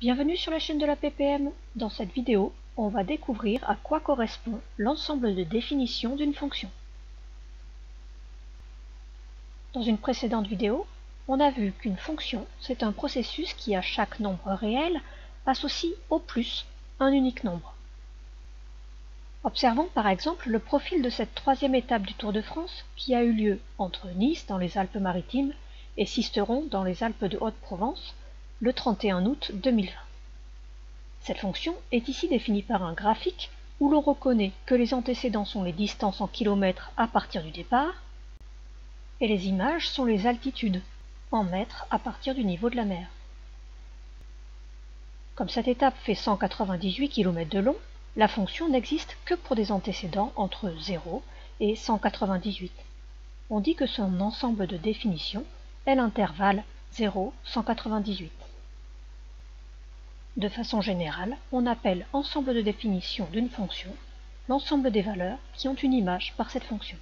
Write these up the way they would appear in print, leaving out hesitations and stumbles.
Bienvenue sur la chaîne de la PPM. Dans cette vidéo, on va découvrir à quoi correspond l'ensemble de définitions d'une fonction. Dans une précédente vidéo, on a vu qu'une fonction, c'est un processus qui à chaque nombre réel associe au plus un unique nombre. Observons par exemple le profil de cette troisième étape du Tour de France qui a eu lieu entre Nice dans les Alpes-Maritimes et Sisteron dans les Alpes de Haute-Provence le 31 août 2020. Cette fonction est ici définie par un graphique où l'on reconnaît que les antécédents sont les distances en kilomètres à partir du départ et les images sont les altitudes en mètres à partir du niveau de la mer. Comme cette étape fait 198 km de long, la fonction n'existe que pour des antécédents entre 0 et 198. On dit que son ensemble de définitions est l'intervalle 0-198. De façon générale, on appelle ensemble de définitions d'une fonction l'ensemble des valeurs qui ont une image par cette fonction.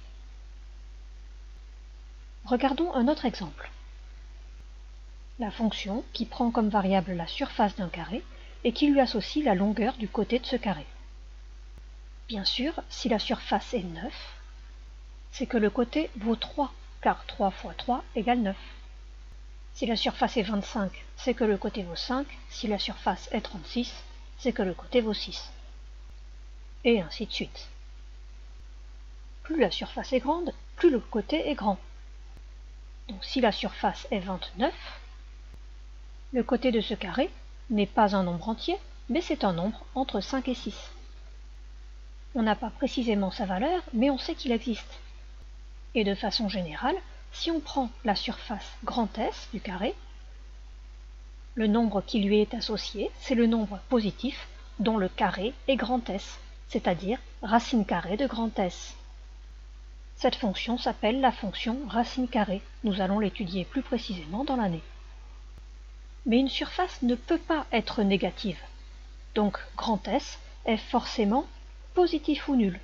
Regardons un autre exemple. La fonction qui prend comme variable la surface d'un carré et qui lui associe la longueur du côté de ce carré. Bien sûr, si la surface est 9, c'est que le côté vaut 3, car 3 fois 3 égale 9. Si la surface est 25, c'est que le côté vaut 5. Si la surface est 36, c'est que le côté vaut 6. Et ainsi de suite. Plus la surface est grande, plus le côté est grand. Donc si la surface est 29, le côté de ce carré n'est pas un nombre entier, mais c'est un nombre entre 5 et 6. On n'a pas précisément sa valeur, mais on sait qu'il existe. Et de façon générale, si on prend la surface grand S du carré, le nombre qui lui est associé, c'est le nombre positif dont le carré est grand S, c'est-à-dire racine carrée de grand S. Cette fonction s'appelle la fonction racine carrée. Nous allons l'étudier plus précisément dans l'année. Mais une surface ne peut pas être négative. Donc grand S est forcément positif ou nul.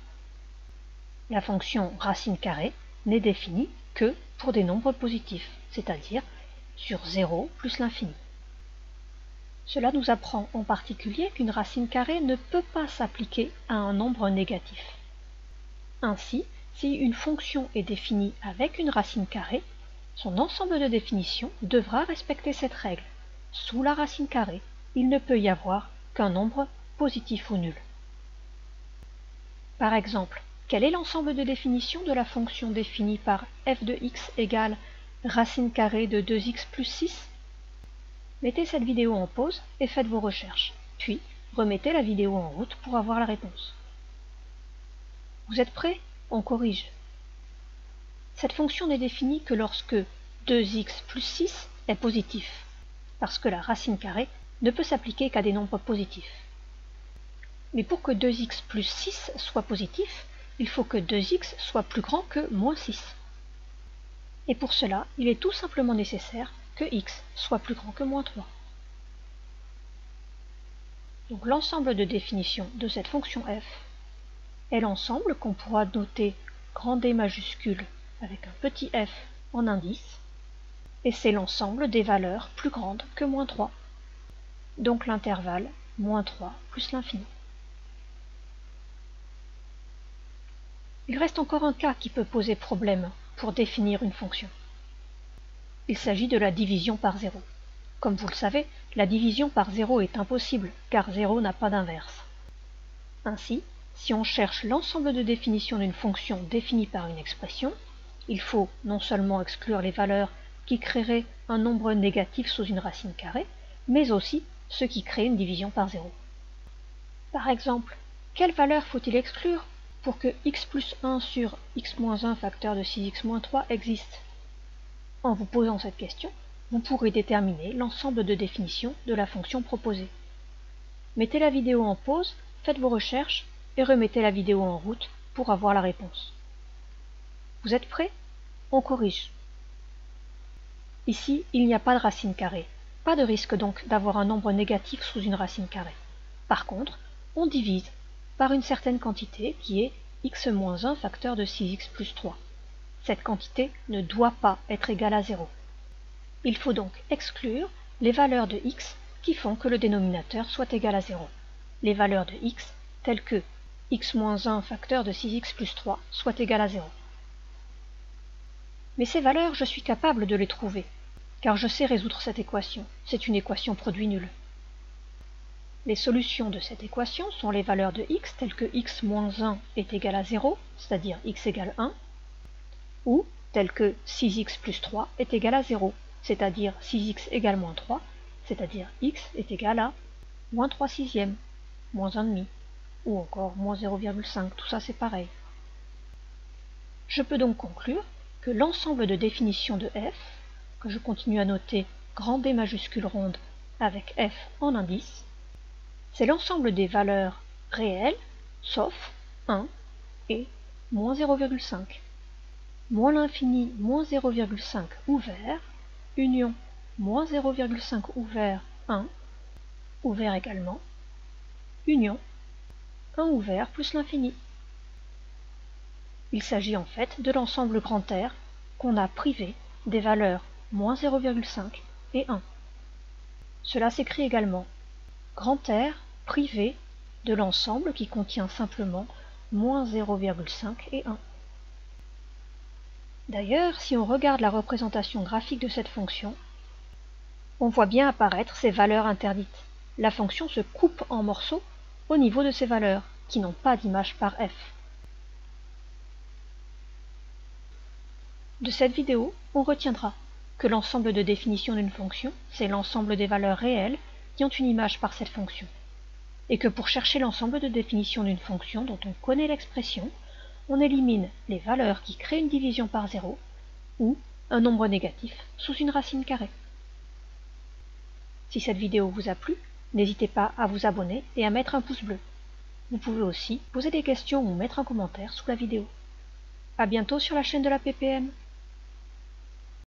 La fonction racine carrée n'est définie que pour des nombres positifs, c'est-à-dire sur 0 plus l'infini. Cela nous apprend en particulier qu'une racine carrée ne peut pas s'appliquer à un nombre négatif. Ainsi, si une fonction est définie avec une racine carrée, son ensemble de définitions devra respecter cette règle. Sous la racine carrée, il ne peut y avoir qu'un nombre positif ou nul. Par exemple, quel est l'ensemble de définitions de la fonction définie par f de x égale racine carrée de 2x plus 6 ? Mettez cette vidéo en pause et faites vos recherches, puis remettez la vidéo en route pour avoir la réponse. Vous êtes prêts ? On corrige. Cette fonction n'est définie que lorsque 2x plus 6 est positif, parce que la racine carrée ne peut s'appliquer qu'à des nombres positifs. Mais pour que 2x plus 6 soit positif, il faut que 2x soit plus grand que moins 6. Et pour cela, il est tout simplement nécessaire que x soit plus grand que moins 3. Donc l'ensemble de définition de cette fonction f est l'ensemble qu'on pourra noter grand D majuscule avec un petit f en indice, et c'est l'ensemble des valeurs plus grandes que moins 3, donc l'intervalle moins 3 plus l'infini. Il reste encore un cas qui peut poser problème pour définir une fonction. Il s'agit de la division par 0. Comme vous le savez, la division par 0 est impossible, car 0 n'a pas d'inverse. Ainsi, si on cherche l'ensemble de définition d'une fonction définie par une expression, il faut non seulement exclure les valeurs qui créeraient un nombre négatif sous une racine carrée, mais aussi ceux qui créent une division par 0. Par exemple, quelle valeur faut-il exclure pour que x plus 1 sur x moins 1 facteur de 6x moins 3 existe? En vous posant cette question, vous pourrez déterminer l'ensemble de définitions de la fonction proposée. Mettez la vidéo en pause, faites vos recherches et remettez la vidéo en route pour avoir la réponse. Vous êtes prêts ? On corrige. Ici, il n'y a pas de racine carrée. Pas de risque donc d'avoir un nombre négatif sous une racine carrée. Par contre, on divise par une certaine quantité qui est x moins 1 facteur de 6x plus 3. Cette quantité ne doit pas être égale à 0. Il faut donc exclure les valeurs de x qui font que le dénominateur soit égal à 0. Les valeurs de x, telles que x-1 facteur de 6x plus 3, soient égales à 0. Mais ces valeurs, je suis capable de les trouver, car je sais résoudre cette équation. C'est une équation produit nul. Les solutions de cette équation sont les valeurs de x telles que x-1 est égal à 0, c'est-à-dire x égale 1, ou telles que 6x plus 3 est égal à 0, c'est-à-dire 6x égale moins 3, c'est-à-dire x est égal à moins 3 sixièmes, moins 1 demi, ou encore moins 0,5, tout ça c'est pareil. Je peux donc conclure que l'ensemble de définitions de f, que je continue à noter grand B majuscule ronde avec f en indice, c'est l'ensemble des valeurs réelles, sauf 1 et moins 0,5. Moins l'infini, moins 0,5 ouvert, union moins 0,5 ouvert 1, ouvert également, union 1 ouvert plus l'infini. Il s'agit en fait de l'ensemble grand R qu'on a privé des valeurs moins 0,5 et 1. Cela s'écrit également grand R privé de l'ensemble qui contient simplement moins 0,5 et 1. D'ailleurs, si on regarde la représentation graphique de cette fonction, on voit bien apparaître ces valeurs interdites. La fonction se coupe en morceaux au niveau de ces valeurs, qui n'ont pas d'image par f. De cette vidéo, on retiendra que l'ensemble de définition d'une fonction, c'est l'ensemble des valeurs réelles qui ont une image par cette fonction, et que pour chercher l'ensemble de définition d'une fonction dont on connaît l'expression, on élimine les valeurs qui créent une division par 0 ou un nombre négatif sous une racine carrée. Si cette vidéo vous a plu, n'hésitez pas à vous abonner et à mettre un pouce bleu. Vous pouvez aussi poser des questions ou mettre un commentaire sous la vidéo. À bientôt sur la chaîne de la PPM.